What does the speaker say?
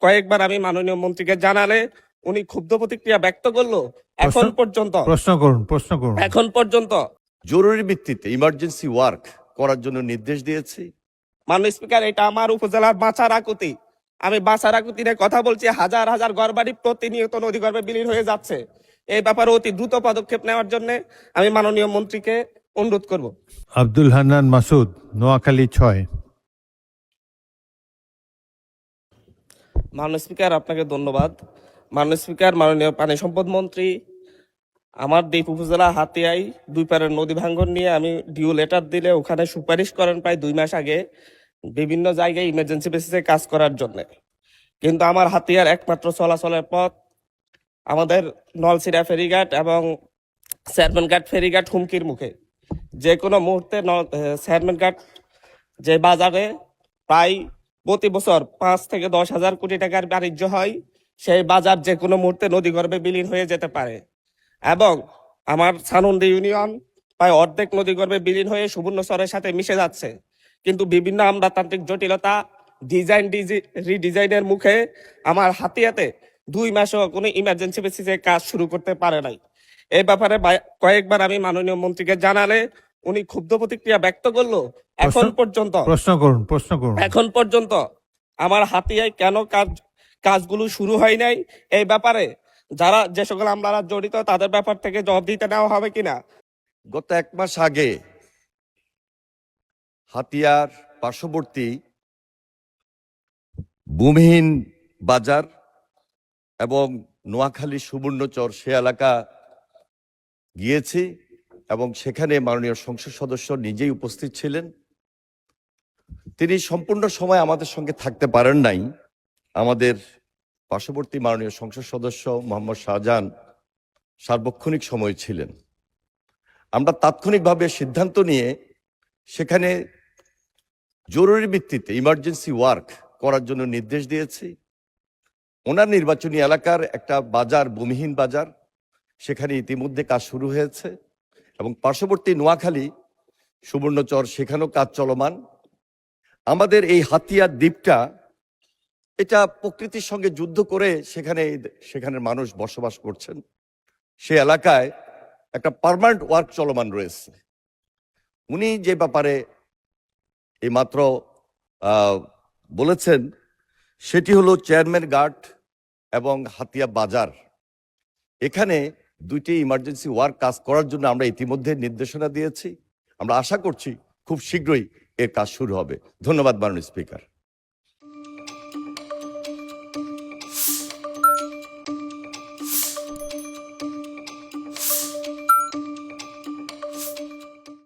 কয়েকবার আমি মাননীয় মন্ত্রীকে জানালে উনি ক্ষুব্ধ প্রতিক্রিয়া ব্যক্ত করলো। এখন পর্যন্ত এখন পর্যন্ত জরুরি ভিত্তিতে ইমার্জেন্সি ওয়ার্ক করার জন্য নির্দেশ দিয়েছি। মাননীয় স্পিকার, এটা আমার উপজেলার বাঁচার আকুতি। আমি বাঁচার আকুতি নিয়ে কথা বলছি। হাজার হাজার ঘরবাড়ি প্রতিনিয়ত নদীগর্ভে বিলীন হয়ে যাচ্ছে। এই ব্যাপারে অতি দ্রুত পদক্ষেপ নেওয়ার জন্য আমি মাননীয় মন্ত্রীকে অনুরোধ করব। আব্দুল হান্নান মাসুদ, নোয়াখালী 6। মাননীয় স্পিকার, আপনাকে ধন্যবাদ। মাননীয় স্পিকার, মাননীয় পানি সম্পদ মন্ত্রী, আমার দ্বীপ উপজেলা হাতিয়ায় 2 পারের নদী ভাঙ্গন নিয়ে আমি ডিউ লেটার দিলে ওখানে সুপারিশ করেন প্রায় 2 মাস আগে বিভিন্ন জায়গায় ইমার্জেন্সি বেসিসে কাজ করার জন্য। কিন্তু আমার হাতিয়ার একমাত্র চলাচলের পথ আমাদের নলছিড়া ফেরিঘাট এবং চেয়ারম্যানঘাট ফেরিঘাট হুমকির মুখে। যে কোনো মুহূর্তে চেয়ারম্যানঘাট যে বাজারে প্রায় প্রতি বছর 5 থেকে 10 হাজার কোটি টাকার বাণিজ্য হয়, সেই বাজার যে কোনো মুহূর্তে নদীগর্ভে বিলীন হয়ে যেতে পারে। এবং আমার সানন্দী ইউনিয়ন প্রায় অর্ধেক নদীগর্ভে বিলীন হয়ে সুবর্ণচরের সাথে মিশে যাচ্ছে। কিন্তু বিভিন্ন আমলাতান্ত্রিক জটিলতা, রিডিজাইনের মুখে আমার হাতিয়াতে 2 মাসও কোনো ইমার্জেন্সি বেসিসে কাজ শুরু করতে পারে নাই। এই ব্যাপারে কয়েকবার আমি মাননীয় মন্ত্রীকে জানালে উনি ক্ষুব্ধ প্রতিক্রিয়া ব্যক্ত করলো। এখন পর্যন্ত আমার হাতিয়ায় কেন কাজগুলো শুরু হয় নাই, এই ব্যাপারে যারা যে সকল আমলারা জড়িত তাদের ব্যাপার থেকে জবাব দিতে নেওয়া হবে কিনা। গত 1 মাস আগে হাতিয়ার পার্শ্ববর্তী ভূমিহীন বাজার এবং নোয়াখালী সুবর্ণচর সে এলাকা গিয়েছি এবং সেখানে মাননীয় সংসদ সদস্য নিজেই উপস্থিত ছিলেন। তিনি সম্পূর্ণ সময় আমাদের সঙ্গে থাকতে পারেন নাই। আমাদের পার্শ্ববর্তী মাননীয় সংসদ সদস্য মোহাম্মদ শাহজাহান সার্বক্ষণিক সময় ছিলেন। আমরা তাৎক্ষণিকভাবে সিদ্ধান্ত নিয়ে সেখানে জরুরি ভিত্তিতে ইমার্জেন্সি ওয়ার্ক করার জন্য নির্দেশ দিয়েছি। ওনার নির্বাচনী এলাকার একটা বাজার, ভূমিহীন বাজার, সেখানে ইতিমধ্যে কাজ শুরু হয়েছে এবং পার্শ্ববর্তী নোয়াখালী সুবর্ণচর সেখানেও কাজ চলমান। আমাদের এই হাতিয়ার দ্বীপটা এটা প্রকৃতির সঙ্গে যুদ্ধ করে সেখানের মানুষ বসবাস করছেন। সে এলাকায় একটা পার্মানেন্ট ওয়ার্ক চলমান রয়েছে। উনি যে ব্যাপারে এইমাত্র বলেছেন সেটি হলো চেয়ারম্যান ঘাট এবং হাতিয়া বাজার। এখানে 2টি ইমার্জেন্সি ওয়ার্ক কাজ করার জন্য আমরা ইতিমধ্যে নির্দেশনা দিয়েছি। আমরা আশা করছি খুব শীঘ্রই এর কাজ শুরু হবে। ধন্যবাদ মাননীয় স্পিকার।